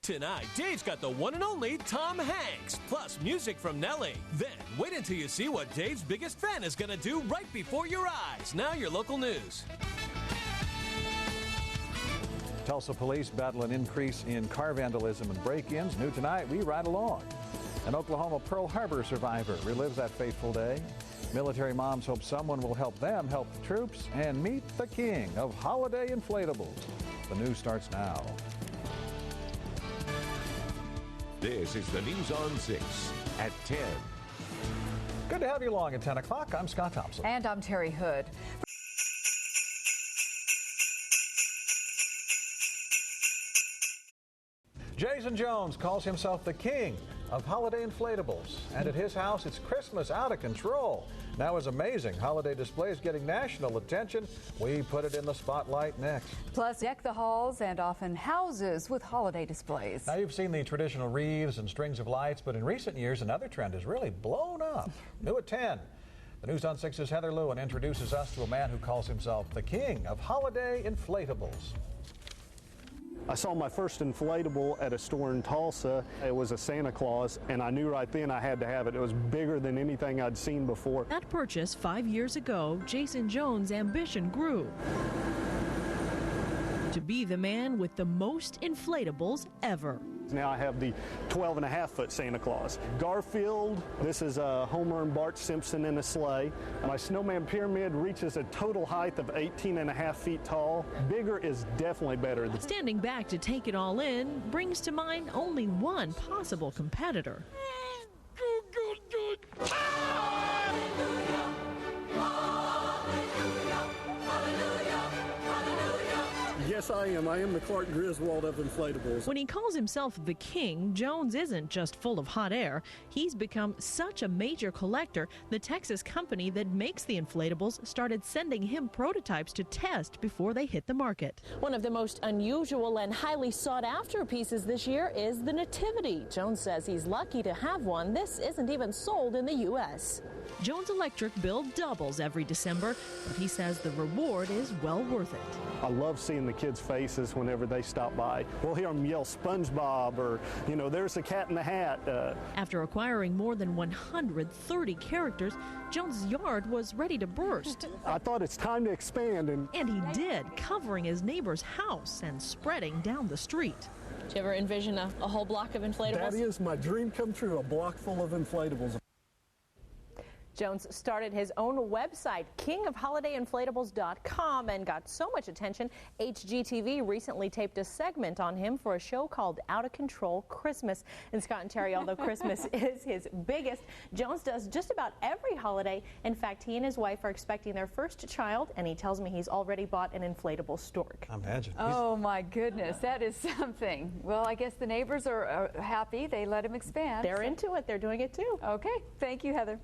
Tonight, Dave's got the one and only Tom Hanks, plus music from Nelly. Then, wait until you see what Dave's biggest fan is going to do right before your eyes. Now your local news. Tulsa police battle an increase in car vandalism and break-ins. New tonight, we ride along. An Oklahoma Pearl Harbor survivor relives that fateful day. Military moms hope someone will help them help the troops. And meet the king of Holiday Inflatables. The news starts now. This is the News on 6 at 10. Good to have you along at 10 o'clock. I'm Scott Thompson. And I'm Terry Hood. Jason Jones calls himself the king of Holiday Inflatables. And at his house, it's Christmas out of control. Now his amazing holiday display is getting national attention. We put it in the spotlight next. Plus, deck the halls and often houses with holiday displays. Now you've seen the traditional wreaths and strings of lights, but in recent years, another trend has really blown up. New at 10. The News on 6's Heather Lewin introduces us to a man who calls himself the king of Holiday Inflatables. I saw my first inflatable at a store in Tulsa. It was a Santa Claus, and I knew right then I had to have it. It was bigger than anything I'd seen before. That purchase 5 years ago, Jason Jones' ambition grew to be the man with the most inflatables ever. Now I have the 12.5-foot Santa Claus. Garfield, this is Homer and Bart Simpson in a sleigh. My snowman pyramid reaches a total height of 18.5 feet tall. Bigger is definitely better. Standing back to take it all in brings to mind only one possible competitor. Yes, I am. I am the Clark Griswold of inflatables. When he calls himself the king, Jones isn't just full of hot air. He's become such a major collector, the Texas company that makes the inflatables started sending him prototypes to test before they hit the market. One of the most unusual and highly sought-after pieces this year is the Nativity. Jones says he's lucky to have one. This isn't even sold in the U.S. Jones Electric bill doubles every December, but he says the reward is well worth it. I love seeing the kids' faces whenever they stop by. We'll hear them yell SpongeBob or, you know, there's a cat in the hat. After acquiring more than 130 characters, Jones' yard was ready to burst. I thought it's time to expand. And he did, covering his neighbor's house and spreading down the street. Do you ever envision a whole block of inflatables? That is my dream come true, a block full of inflatables. Jones started his own website, kingofholidayinflatables.com, and got so much attention, HGTV recently taped a segment on him for a show called Out of Control Christmas. And Scott and Terry, although Christmas is his biggest, Jones does just about every holiday. In fact, he and his wife are expecting their first child, and he tells me he's already bought an inflatable stork. Imagine. Oh, my goodness. That is something. Well, I guess the neighbors are happy. They let him expand. They're into it. They're doing it, too. Okay. Thank you, Heather.